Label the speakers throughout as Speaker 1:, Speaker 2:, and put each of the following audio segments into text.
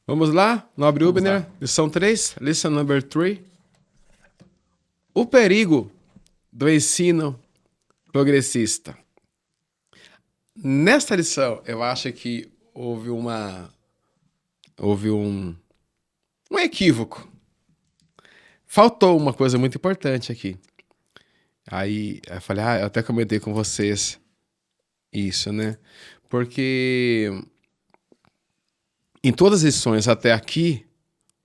Speaker 1: Vamos lá? Nobre
Speaker 2: Vamos
Speaker 1: Hubner,
Speaker 2: lá.
Speaker 1: lição 3, lição number 3. O perigo do ensino progressista. Nesta lição, eu acho que houve um equívoco. Faltou uma coisa muito importante aqui. Aí eu falei, eu até comentei com vocês isso, né? Porque em todas as lições até aqui,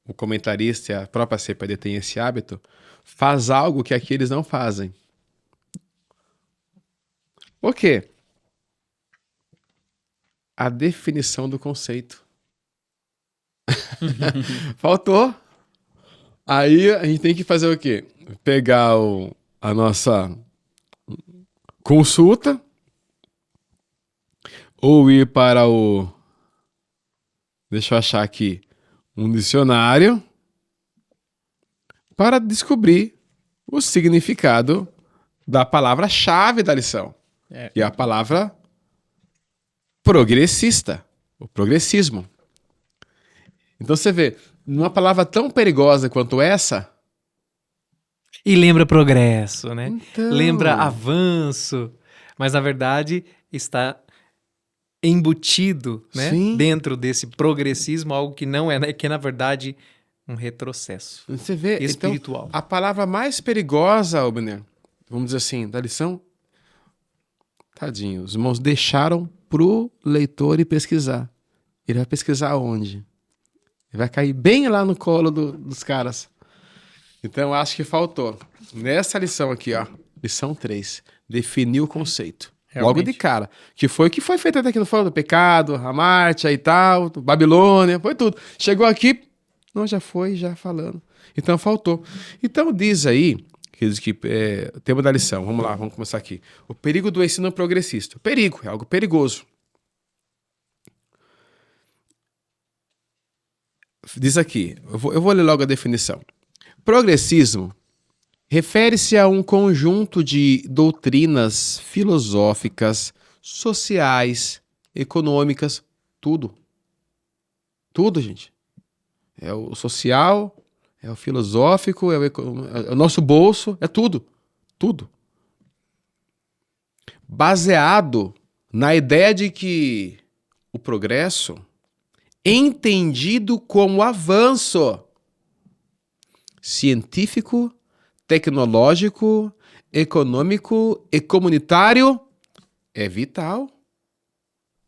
Speaker 1: o comentarista e a própria CPD tem esse hábito, faz algo que aqui eles não fazem. O quê? A definição do conceito. Faltou. Aí a gente tem que fazer o quê? Pegar a nossa consulta ou ir para deixa eu achar aqui, um dicionário para descobrir o significado da palavra-chave da lição.
Speaker 2: É,
Speaker 1: E a palavra progressista, o progressismo. Então você vê, numa palavra tão perigosa quanto essa,
Speaker 2: E lembra progresso, né?
Speaker 1: então,
Speaker 2: Lembra avanço, mas na verdade está embutido, né,
Speaker 1: sim,
Speaker 2: dentro desse progressismo algo que não é, né, que é na verdade um retrocesso
Speaker 1: você vê, então,
Speaker 2: espiritual.
Speaker 1: a palavra mais perigosa, Obner, vamos dizer assim, da lição, tadinho, os irmãos deixaram pro leitor ir pesquisar. Ele vai pesquisar onde? Ele vai cair bem lá no colo dos caras. Então, acho que faltou. Nessa lição aqui, ó, lição 3, definir o conceito. Logo de
Speaker 2: Realmente.
Speaker 1: cara. Que foi o que foi feito até aqui no fórum do pecado, a Marte e tal, Babilônia, foi tudo. Chegou aqui, não, já foi, já falando. Então, faltou. Então, diz aí, o tema da lição, vamos lá, vamos começar aqui. O perigo do ensino progressista. O perigo, é algo perigoso. Diz aqui, eu vou ler logo a definição. Progressismo refere-se a um conjunto de doutrinas filosóficas, sociais, econômicas, tudo. Tudo, gente. É o social, é o filosófico, é o nosso bolso, é tudo. Tudo. Baseado na ideia de que o progresso, entendido como avanço científico, tecnológico, econômico e comunitário, é vital.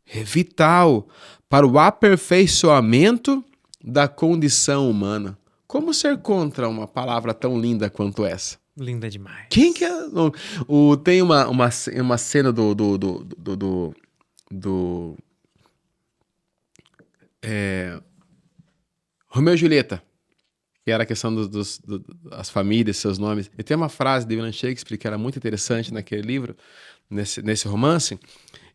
Speaker 1: É vital para o aperfeiçoamento da condição humana. Como ser contra uma palavra tão linda quanto essa?
Speaker 2: Linda demais.
Speaker 1: Quem que é? Tem uma cena do Romeu e Julieta, que era a questão das famílias, seus nomes. E tem uma frase de William Shakespeare que era muito interessante naquele livro, nesse romance,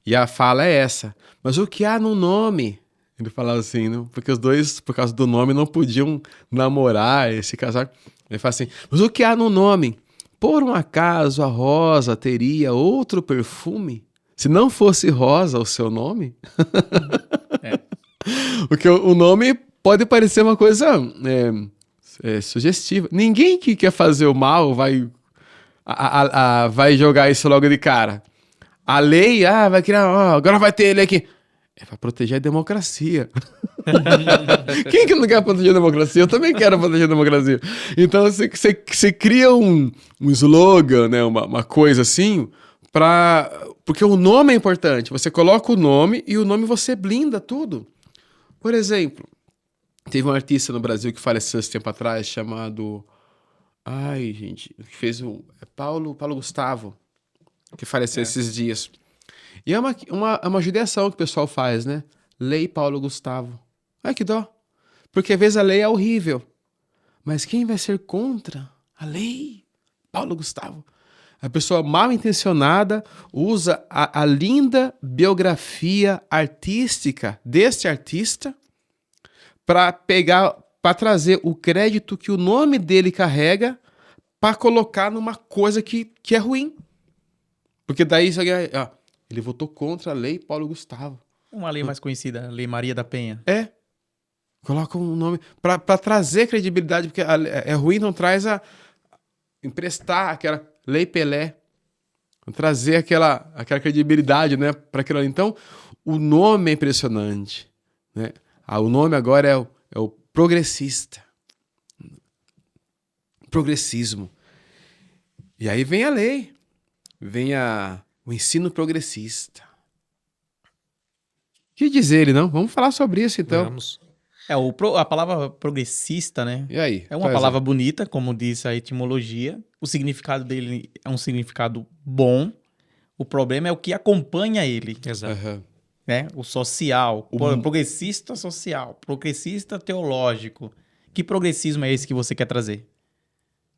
Speaker 1: e a fala é essa. Mas o que há no nome? Ele falava assim, não? Porque os dois, por causa do nome, não podiam namorar e se casar. Ele fala assim, mas o que há no nome? Por um acaso a rosa teria outro perfume? Se não fosse rosa o seu nome?
Speaker 2: É.
Speaker 1: Porque o nome pode parecer uma coisa sugestiva. Ninguém que quer fazer o mal vai jogar isso logo de cara. A lei, vai criar, agora vai ter lei aqui. É pra proteger a democracia. Quem que não quer proteger a democracia? Eu também quero proteger a democracia. Então você cria um slogan, né, uma coisa assim, porque o nome é importante. Você coloca o nome e o nome você blinda tudo. Por exemplo, teve um artista no Brasil que faleceu esse tempo atrás, chamado. Ai, gente, que fez o. É Paulo Gustavo, que faleceu
Speaker 2: É.
Speaker 1: esses dias. E é uma judiação que o pessoal faz, né? Lei Paulo Gustavo. Ai, que dó. Porque às vezes a lei é horrível. Mas quem vai ser contra a lei? Paulo Gustavo. A pessoa mal intencionada usa a linda biografia artística deste artista para trazer o crédito que o nome dele carrega para colocar numa coisa que é ruim. Porque daí ele votou contra a lei Paulo Gustavo.
Speaker 2: Uma lei mais conhecida, a Lei Maria da Penha.
Speaker 1: É. Coloca um nome para trazer credibilidade, porque é ruim, não traz emprestar aquela Lei Pelé, trazer aquela credibilidade, né, para aquilo ali. Então, o nome é impressionante, né? O nome agora é o progressista. Progressismo. E aí vem a lei, vem o ensino progressista. O que dizer ele, não? Vamos falar sobre isso, então.
Speaker 2: Vamos.
Speaker 3: A palavra progressista, né?
Speaker 1: E aí?
Speaker 3: É uma palavra bonita, como diz a etimologia. O significado dele é um significado bom. O problema é o que acompanha ele,
Speaker 2: Exato.
Speaker 1: Aham.
Speaker 3: né? O social, progressista social, progressista teológico. Que progressismo é esse que você quer trazer?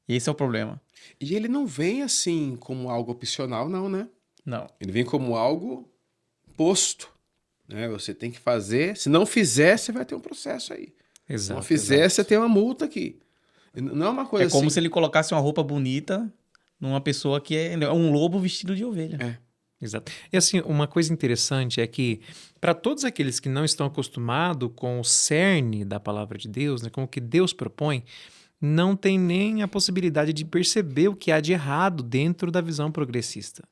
Speaker 3: Esse é o problema.
Speaker 1: E ele não vem assim como algo opcional, não, né?
Speaker 3: Não.
Speaker 1: Ele vem como algo posto, né? Você tem que fazer. Se não fizer, você vai ter um processo aí. Se
Speaker 2: Exato.
Speaker 1: não fizer, você tem uma multa aqui. Não é uma coisa
Speaker 3: É como
Speaker 1: assim.
Speaker 3: se ele colocasse uma roupa bonita numa pessoa que é um lobo vestido de ovelha.
Speaker 1: É.
Speaker 2: Exato. E assim, uma coisa interessante é que, para todos aqueles que não estão acostumados com o cerne da palavra de Deus, né, com o que Deus propõe, não tem nem a possibilidade de perceber o que há de errado dentro da visão progressista.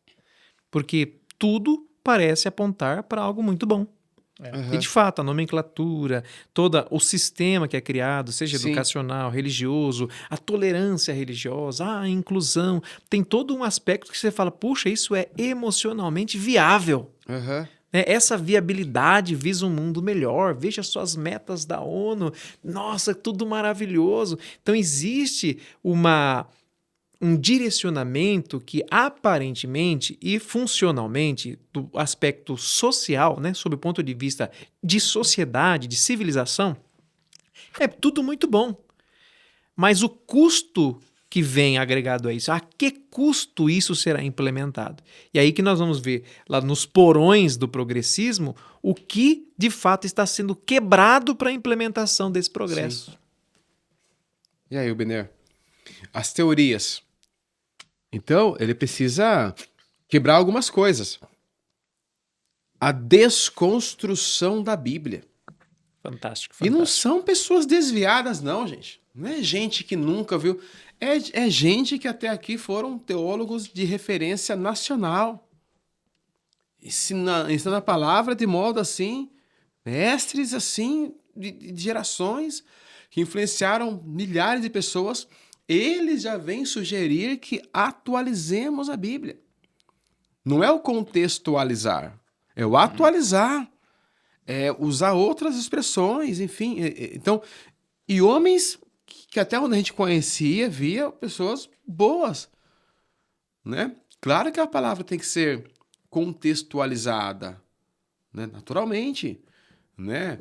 Speaker 2: Porque tudo parece apontar para algo muito bom.
Speaker 1: Aham.
Speaker 2: E de fato, a nomenclatura, todo o sistema que é criado, seja
Speaker 1: Sim.
Speaker 2: educacional, religioso, a tolerância religiosa, a inclusão, tem todo um aspecto que você fala, puxa, isso é emocionalmente viável.
Speaker 1: Aham.
Speaker 2: Né? Essa viabilidade visa um mundo melhor, veja suas metas da ONU, nossa, tudo maravilhoso. Então existe um direcionamento que aparentemente e funcionalmente, do aspecto social, né, sob o ponto de vista de sociedade, de civilização, é tudo muito bom. Mas o custo que vem agregado a isso, a que custo isso será implementado? E aí que nós vamos ver lá nos porões do progressismo o que de fato está sendo quebrado para a implementação desse progresso.
Speaker 1: E aí, Bener? As teorias. Então, ele precisa quebrar algumas coisas. A desconstrução da Bíblia.
Speaker 2: Fantástico,
Speaker 1: E não
Speaker 2: fantástico.
Speaker 1: são pessoas desviadas, não, gente. Não é gente que nunca viu. É gente que até aqui foram teólogos de referência nacional. Ensinando a palavra de modo assim, mestres assim, de gerações, que influenciaram milhares de pessoas. Eles já vêm sugerir que atualizemos a Bíblia. Não é o contextualizar, é o atualizar. É usar outras expressões, enfim. Então, e homens que até onde a gente conhecia, via pessoas boas, né? Claro que a palavra tem que ser contextualizada, né? Naturalmente, né?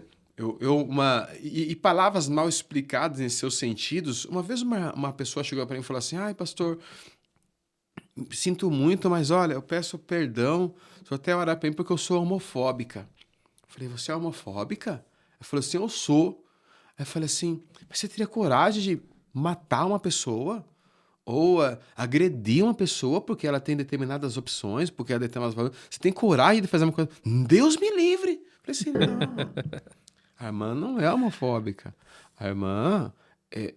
Speaker 1: E palavras mal explicadas em seus sentidos. Uma vez uma pessoa chegou para mim e falou assim: ai, pastor, sinto muito, mas olha, eu peço perdão, só até orar para mim porque eu sou homofóbica. Eu falei, você é homofóbica? Ela falou assim, eu sou. Aí eu falei assim, mas você teria coragem de matar uma pessoa? Ou agredir uma pessoa porque ela tem determinadas opções, porque ela tem determinados valores? Você tem coragem de fazer uma coisa? Deus me livre! Eu falei assim, não. A irmã não é homofóbica. A irmã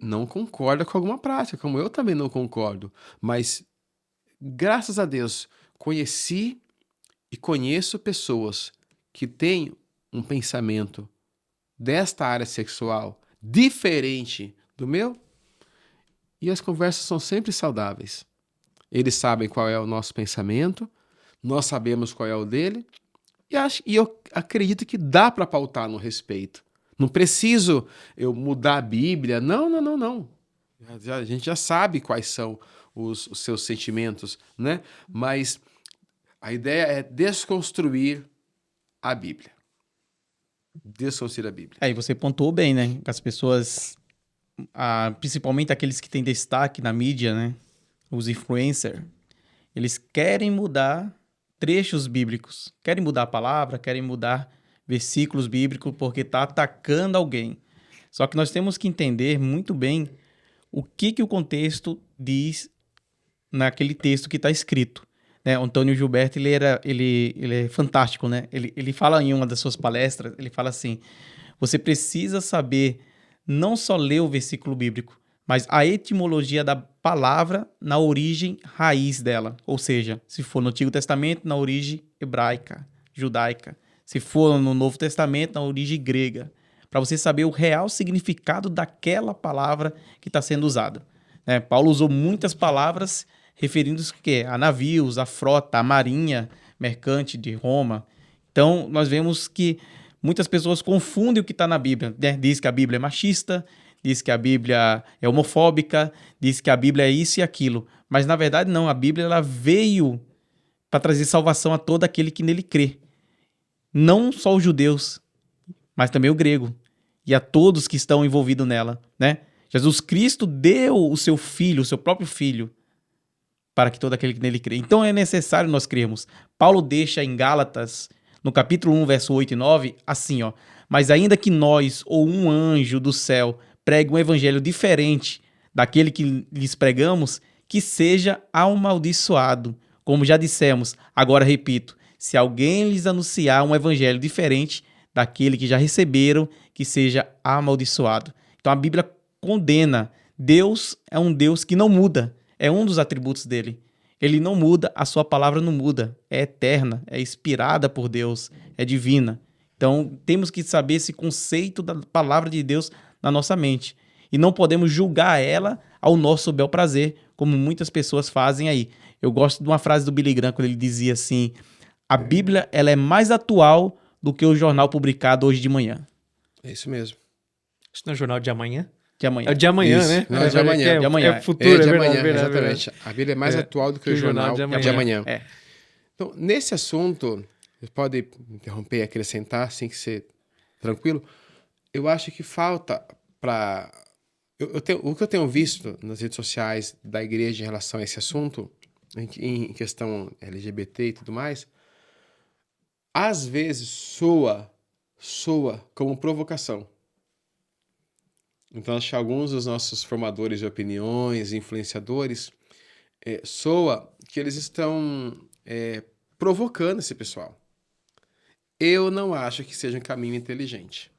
Speaker 1: não concorda com alguma prática, como eu também não concordo. Mas, graças a Deus, conheci e conheço pessoas que têm um pensamento desta área sexual diferente do meu, e as conversas são sempre saudáveis. Eles sabem qual é o nosso pensamento, nós sabemos qual é o dele, e eu acredito que dá para pautar no respeito. Não preciso eu mudar a Bíblia, não. A gente já sabe quais são os seus sentimentos, né? Mas a ideia é desconstruir a Bíblia. Desconstruir a Bíblia.
Speaker 3: Aí você pontuou bem, né? As pessoas, principalmente aqueles que têm destaque na mídia, né? Os influencers, eles querem mudar trechos bíblicos, querem mudar a palavra, querem mudar versículos bíblicos porque está atacando alguém. Só que nós temos que entender muito bem o que o contexto diz naquele texto que está escrito. Né? O Antônio Gilberto, ele é fantástico, né? Ele fala em uma das suas palestras, ele fala assim, Você precisa saber não só ler o versículo bíblico, mas a etimologia da palavra na origem raiz dela. Ou seja, se for no Antigo Testamento, na origem hebraica, judaica. Se for no Novo Testamento, na origem grega. Para você saber o real significado daquela palavra que está sendo usada. Paulo usou muitas palavras referindo-se a navios, a frota, a marinha mercante de Roma. Então, nós vemos que muitas pessoas confundem o que está na Bíblia. Diz que a Bíblia é machista, diz que a Bíblia é homofóbica, diz que a Bíblia é isso e aquilo. Mas, na verdade, não. A Bíblia ela veio para trazer salvação a todo aquele que nele crê. Não só os judeus, mas também o grego. E a todos que estão envolvidos nela. Jesus Cristo deu o seu filho, o seu próprio filho, para que todo aquele que nele crê. Então é necessário nós crermos. Paulo deixa em Gálatas, no capítulo 1, verso 8 e 9, assim, mas ainda que nós ou um anjo do céu pregue um evangelho diferente daquele que lhes pregamos, que seja amaldiçoado. Como já dissemos, agora repito, se alguém lhes anunciar um evangelho diferente daquele que já receberam, que seja amaldiçoado. Então a Bíblia condena. Deus é um Deus que não muda. É um dos atributos dele. Ele não muda, a sua palavra não muda. É eterna, é inspirada por Deus, é divina. Então, temos que saber esse conceito da palavra de Deus na nossa mente. E não podemos julgar ela ao nosso bel prazer, como muitas pessoas fazem aí. Eu gosto de uma frase do Billy Graham, quando ele dizia assim, a Bíblia ela é mais atual do que o jornal publicado hoje de manhã.
Speaker 1: É isso mesmo.
Speaker 2: Isso não é o jornal de amanhã?
Speaker 3: De amanhã.
Speaker 2: É o de amanhã,
Speaker 1: Isso,
Speaker 2: né?
Speaker 1: não, é de amanhã.
Speaker 3: De amanhã.
Speaker 2: É futuro,
Speaker 1: de
Speaker 2: é
Speaker 1: amanhã,
Speaker 2: verdade,
Speaker 1: exatamente.
Speaker 2: verdade.
Speaker 1: A Bíblia é mais atual do que o jornal de amanhã.
Speaker 3: É.
Speaker 1: Então, nesse assunto, você pode interromper e acrescentar, assim que ser tranquilo. Eu acho que falta para... o que eu tenho visto nas redes sociais da igreja em relação a esse assunto, em questão LGBT e tudo mais, às vezes soa como provocação. Então, acho que alguns dos nossos formadores de opiniões, influenciadores, soa que eles estão provocando esse pessoal. Eu não acho que seja um caminho inteligente.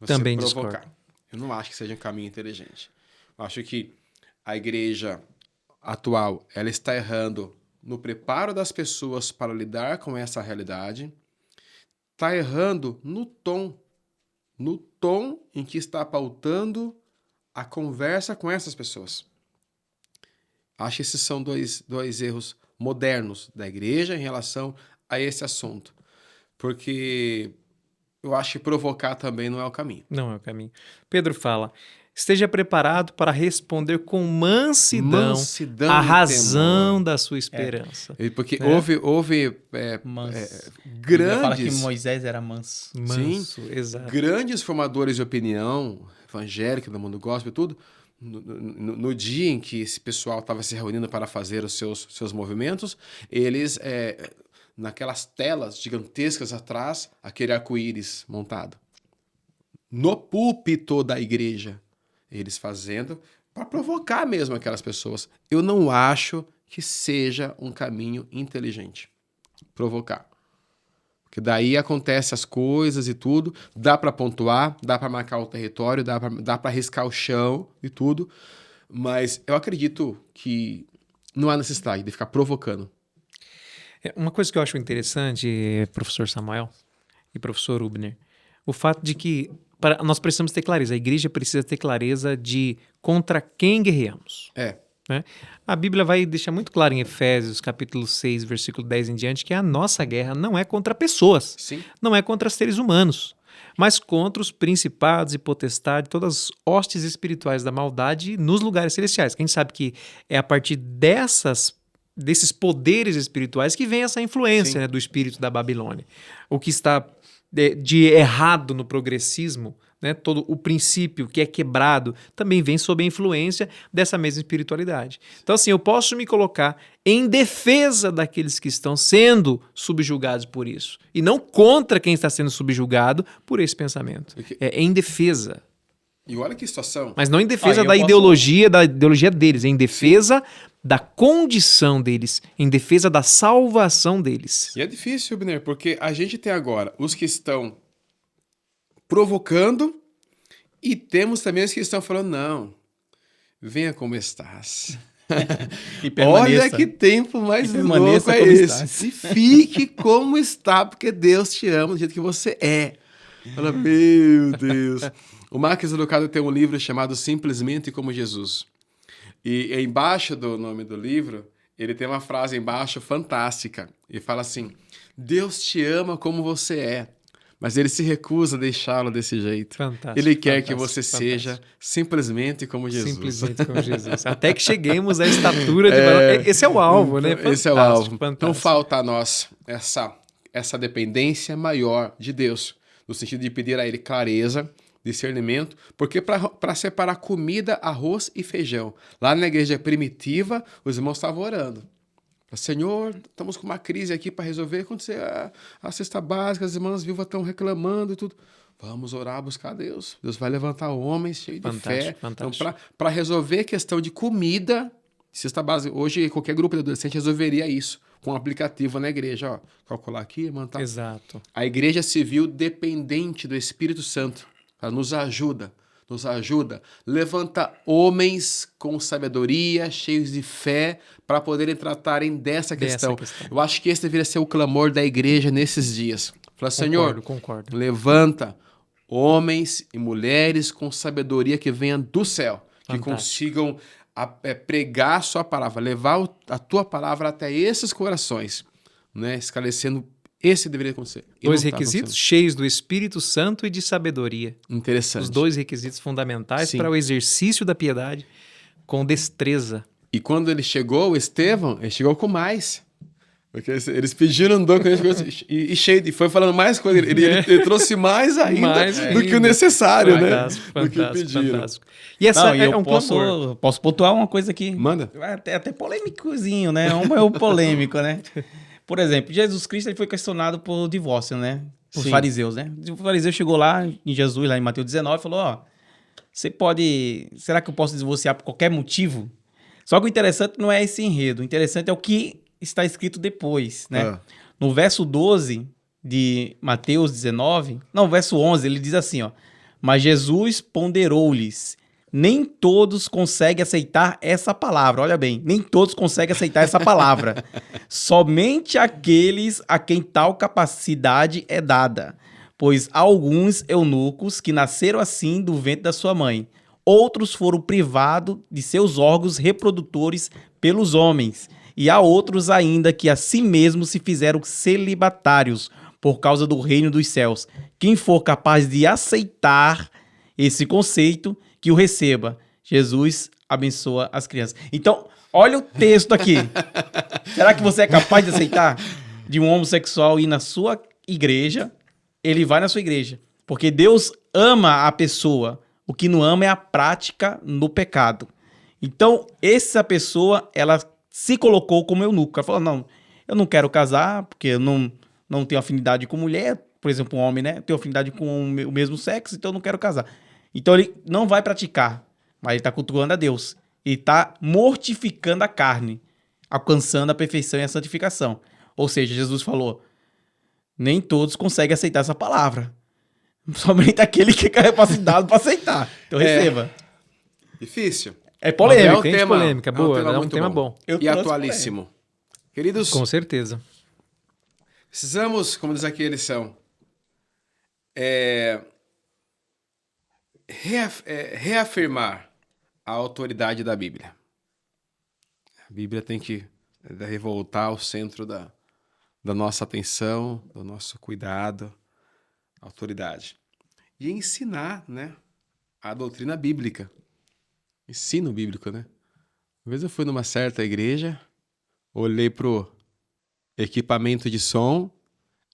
Speaker 1: Você
Speaker 2: Também
Speaker 1: provocar.
Speaker 2: discordo.
Speaker 1: Eu não acho que seja um caminho inteligente. Eu acho que a igreja atual, ela está errando no preparo das pessoas para lidar com essa realidade, está errando no tom em que está pautando a conversa com essas pessoas. Acho que esses são dois erros modernos da igreja em relação a esse assunto. Porque eu acho que provocar também não é o caminho.
Speaker 2: Não é o caminho. Pedro fala, esteja preparado para responder com mansidão a
Speaker 1: e
Speaker 2: razão
Speaker 1: temor.
Speaker 2: da sua esperança.
Speaker 1: Porque houve
Speaker 3: Manso.
Speaker 1: grandes...
Speaker 3: Fala que Moisés era manso.
Speaker 2: Manso, exato.
Speaker 1: Grandes formadores de opinião, evangélica, do mundo gospel e tudo, no dia em que esse pessoal estava se reunindo para fazer os seus movimentos, eles, naquelas telas gigantescas atrás, aquele arco-íris montado. No púlpito da igreja, eles fazendo para provocar mesmo aquelas pessoas. Eu não acho que seja um caminho inteligente. Provocar. Porque daí acontecem as coisas e tudo, dá para pontuar, dá para marcar o território, dá para riscar o chão e tudo, mas eu acredito que não há necessidade de ficar provocando.
Speaker 2: Uma coisa que eu acho interessante, professor Samuel e professor Hubner, o fato de que nós precisamos ter clareza, a igreja precisa ter clareza de contra quem guerreamos. Né? A Bíblia vai deixar muito claro em Efésios, capítulo 6, versículo 10 em diante, que a nossa guerra não é contra pessoas,
Speaker 1: Sim.
Speaker 2: não é contra seres humanos, mas contra os principados e potestades, todas as hostes espirituais da maldade nos lugares celestiais. Que a gente sabe que é a partir desses poderes espirituais que vem essa influência, né, do espírito da Babilônia. O que está de errado no progressismo, né, todo o princípio que é quebrado, também vem sob a influência dessa mesma espiritualidade. Então, assim, eu posso me colocar em defesa daqueles que estão sendo subjugados por isso, e não contra quem está sendo subjugado por esse pensamento. É em defesa.
Speaker 1: E olha que situação.
Speaker 2: Mas não em defesa da ideologia deles, é em defesa da condição deles, em defesa da salvação deles.
Speaker 1: E é difícil, Biner, porque a gente tem agora os que estão provocando, e temos também os que estão falando, não, venha como estás.
Speaker 3: E permaneça.
Speaker 1: Olha que tempo mais
Speaker 3: E permaneça
Speaker 1: louco é
Speaker 3: como
Speaker 1: esse.
Speaker 3: estás.
Speaker 1: E fique como está, porque Deus te ama do jeito que você é. Fala, meu Deus. O Marcos Lucado tem um livro chamado Simplesmente como Jesus. E embaixo do nome do livro, ele tem uma frase embaixo fantástica. Ele fala assim, Deus te ama como você é, mas ele se recusa a deixá-lo desse jeito.
Speaker 2: Fantástico.
Speaker 1: Ele quer que
Speaker 2: fantástico,
Speaker 1: você seja simplesmente como Jesus.
Speaker 2: simplesmente como Jesus. Até que cheguemos à estatura de... Esse é o alvo, né?
Speaker 1: Esse é o
Speaker 2: Fantástico,
Speaker 1: alvo.
Speaker 2: fantástico.
Speaker 1: Não falta a nós essa dependência maior de Deus, no sentido de pedir a Ele clareza, discernimento, porque para separar comida, arroz e feijão, lá na igreja primitiva, os irmãos estavam orando. Senhor, estamos com uma crise aqui para resolver. Acontecer a cesta básica, as irmãs viúvas estão reclamando e tudo. Vamos orar, buscar a Deus. Deus vai levantar homens cheios de fé.
Speaker 2: Fantástico.
Speaker 1: Então, para resolver a questão de comida, cesta básica, hoje qualquer grupo de adolescente resolveria isso com um aplicativo na igreja. Ó, calcular aqui, mandar.
Speaker 2: Exato.
Speaker 1: A igreja civil dependente do Espírito Santo. Ela nos ajuda. Levanta homens com sabedoria, cheios de fé, para poderem tratarem dessa questão. Eu acho que esse deveria ser o clamor da igreja nesses dias. Fala, Senhor,
Speaker 2: Concordo.
Speaker 1: levanta homens e mulheres com sabedoria que venham do céu, que
Speaker 2: Fantástico.
Speaker 1: consigam pregar a sua palavra, levar a tua palavra até esses corações, né? Esclarecendo. Esse deveria acontecer. E
Speaker 2: Dois
Speaker 1: não tá
Speaker 2: requisitos
Speaker 1: acontecendo.
Speaker 2: cheios do Espírito Santo e de sabedoria.
Speaker 1: Interessante.
Speaker 2: Os dois requisitos fundamentais
Speaker 1: Sim.
Speaker 2: para o exercício da piedade com destreza.
Speaker 1: E quando ele chegou, o Estevão, ele chegou com mais. Porque eles pediram um dom e cheio de... Foi falando mais coisa. Ele trouxe mais ainda do que o necessário,
Speaker 2: Fantástico,
Speaker 1: né? Do que
Speaker 2: fantástico,
Speaker 1: pediram.
Speaker 2: fantástico. E essa
Speaker 3: Não, e
Speaker 2: é
Speaker 3: eu
Speaker 2: um clamor.
Speaker 3: posso pontuar uma coisa aqui.
Speaker 1: Manda.
Speaker 3: Até polêmicozinho, né? Um é o polêmico, né? Por exemplo, Jesus Cristo ele foi questionado por divórcio, né? Por
Speaker 1: Sim.
Speaker 3: fariseus, né? O fariseu chegou lá em Jesus, lá em Mateus 19, e falou, ó, você pode... Será que eu posso divorciar por qualquer motivo? Só que o interessante não é esse enredo. O interessante é o que está escrito depois, né? No verso 12 de Mateus 19... Não, verso 11, ele diz assim, ó. Mas Jesus ponderou-lhes. Nem todos conseguem aceitar essa palavra. Olha bem, nem todos conseguem aceitar essa palavra. Somente aqueles a quem tal capacidade é dada. Pois há alguns eunucos que nasceram assim do ventre da sua mãe. Outros foram privados de seus órgãos reprodutores pelos homens. E há outros ainda que a si mesmos se fizeram celibatários por causa do reino dos céus. Quem for capaz de aceitar esse conceito, que o receba. Jesus abençoa as crianças. Então, olha o texto aqui. Será que você é capaz de aceitar de um homossexual ir na sua igreja? Ele vai na sua igreja. Porque Deus ama a pessoa. O que não ama é a prática no pecado. Então, essa pessoa, ela se colocou como eunuco. Ela falou, não, eu não quero casar, porque eu não tenho afinidade com mulher. Por exemplo, um homem, né? Eu tenho afinidade com o mesmo sexo, então eu não quero casar. Então ele não vai praticar, mas ele está cultuando a Deus. Ele está mortificando a carne, alcançando a perfeição e a santificação. Ou seja, Jesus falou, nem todos conseguem aceitar essa palavra. Somente aquele que é capacitado para aceitar. Então receba.
Speaker 1: Difícil.
Speaker 2: É polêmica,
Speaker 1: É um
Speaker 2: tem
Speaker 1: tema-
Speaker 2: polêmica.
Speaker 1: é um
Speaker 2: Boa,
Speaker 1: tema
Speaker 2: é um
Speaker 1: muito
Speaker 2: tema
Speaker 1: bom.
Speaker 2: bom.
Speaker 3: Eu
Speaker 1: E
Speaker 3: trouxe
Speaker 1: atualíssimo. Queridos,
Speaker 2: Com certeza.
Speaker 1: precisamos, como diz aqui a lição, reafirmar a autoridade da Bíblia. A Bíblia tem que revoltar ao centro da nossa atenção, do nosso cuidado, autoridade. E ensinar, né, a doutrina bíblica. Ensino bíblico, né? Uma vez eu fui numa certa igreja, olhei pro equipamento de som,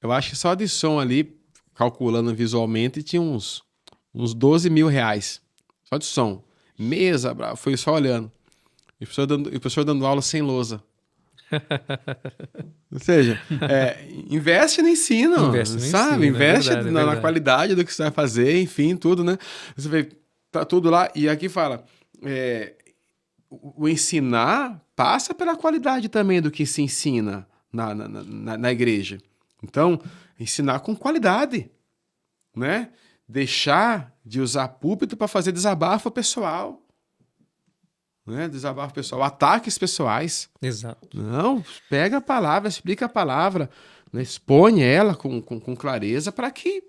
Speaker 1: eu acho que só de som ali, calculando visualmente, tinha uns 12 mil reais. Só de som. Mesa, fui só olhando. E o professor dando aula sem lousa. Ou seja, investe no ensino,
Speaker 2: Investe no
Speaker 1: sabe?
Speaker 2: ensino, é
Speaker 1: Investe
Speaker 2: verdade, é
Speaker 1: na
Speaker 2: verdade.
Speaker 1: qualidade do que você vai fazer, enfim, tudo, né? Você vê, tá tudo lá. E aqui fala, o ensinar passa pela qualidade também do que se ensina na igreja. Então, ensinar com qualidade, né? deixar de usar púlpito para fazer desabafo pessoal. Né? Desabafo pessoal, ataques pessoais.
Speaker 2: Exato.
Speaker 1: Não, pega a palavra, explica a palavra, né? Expõe ela com clareza para que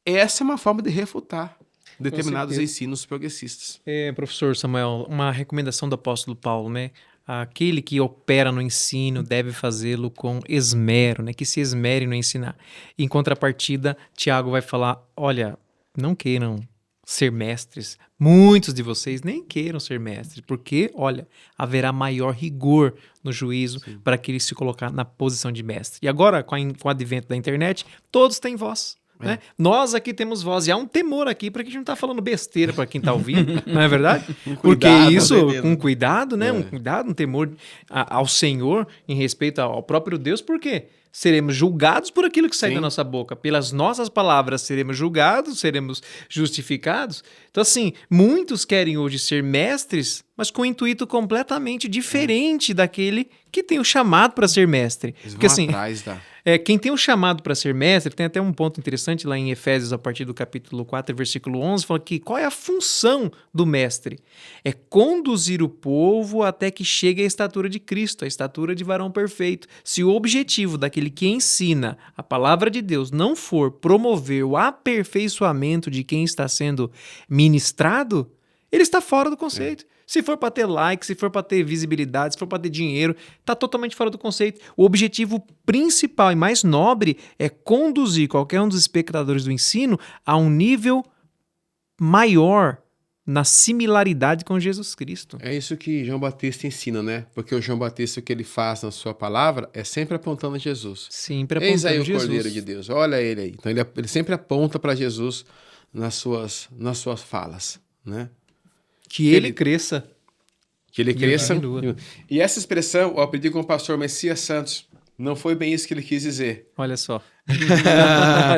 Speaker 1: essa é uma forma de refutar determinados
Speaker 2: certeza.
Speaker 1: ensinos progressistas.
Speaker 2: Professor Samuel, uma recomendação do apóstolo Paulo, né? Aquele que opera no ensino deve fazê-lo com esmero, né? Que se esmere no ensinar. Em contrapartida, Tiago vai falar, olha, não queiram ser mestres. Muitos de vocês nem queiram ser mestres, porque, olha, haverá maior rigor no juízo para aquele se colocar na posição de mestre. E agora, com o advento da internet, todos têm voz. Né? Nós aqui temos voz, e há um temor aqui para que a gente não está falando besteira para quem está ouvindo, não é verdade? Porque isso, com cuidado, né? Um cuidado, um temor ao Senhor em respeito ao próprio Deus, por quê? Seremos julgados por aquilo que sai da nossa boca. Pelas nossas palavras seremos julgados, seremos justificados. Então, assim, muitos querem hoje ser mestres, mas com um intuito completamente diferente daquele que tem o chamado para ser mestre.
Speaker 1: Eles
Speaker 2: Porque,
Speaker 1: vão
Speaker 2: assim,
Speaker 1: atrás da...
Speaker 2: quem tem o chamado para ser mestre, tem até um ponto interessante lá em Efésios, a partir do capítulo 4, versículo 11, fala que qual é a função do mestre? É conduzir o povo até que chegue à estatura de Cristo, a estatura de varão perfeito. Se o objetivo daquele que ensina a palavra de Deus não for promover o aperfeiçoamento de quem está sendo ministrado, ele está fora do conceito. Se for para ter like, se for para ter visibilidade, se for para ter dinheiro, está totalmente fora do conceito. O objetivo principal e mais nobre é conduzir qualquer um dos espectadores do ensino a um nível maior na similaridade com Jesus Cristo.
Speaker 1: É isso que João Batista ensina, né? Porque o João Batista, o que ele faz na sua palavra é sempre apontando a Jesus.
Speaker 2: Sempre apontando
Speaker 1: Eis aí o
Speaker 2: Jesus.
Speaker 1: Cordeiro de Deus, olha ele aí. Então ele sempre aponta para Jesus nas suas falas, né?
Speaker 2: Que ele cresça.
Speaker 1: Que ele cresça.
Speaker 2: diminua.
Speaker 1: E essa expressão, eu aprendi com o pastor Messias Santos, não foi bem isso que ele quis dizer.
Speaker 2: Olha só.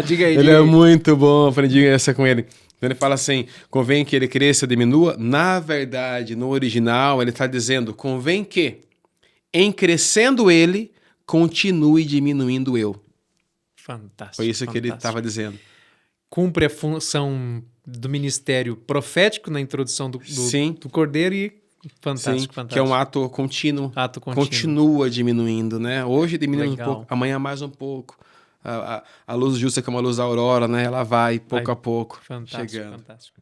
Speaker 2: Diga aí.
Speaker 1: Ele é muito bom, aprendi essa com ele. Então ele fala assim, convém que ele cresça, diminua. Na verdade, no original, ele está dizendo, convém que, em crescendo ele, continue diminuindo eu.
Speaker 2: Fantástico.
Speaker 1: Foi isso que ele estava dizendo.
Speaker 2: Cumpre a função do ministério profético na introdução do Cordeiro e fantástico, fantástico.
Speaker 1: Que é um ato contínuo.
Speaker 2: Ato contínuo.
Speaker 1: Continua diminuindo, né? Hoje diminui
Speaker 2: Legal.
Speaker 1: um pouco, amanhã mais um pouco. A luz justa, que é uma luz da aurora, né? Ela vai pouco a pouco
Speaker 2: Fantástico,
Speaker 1: chegando.
Speaker 2: fantástico.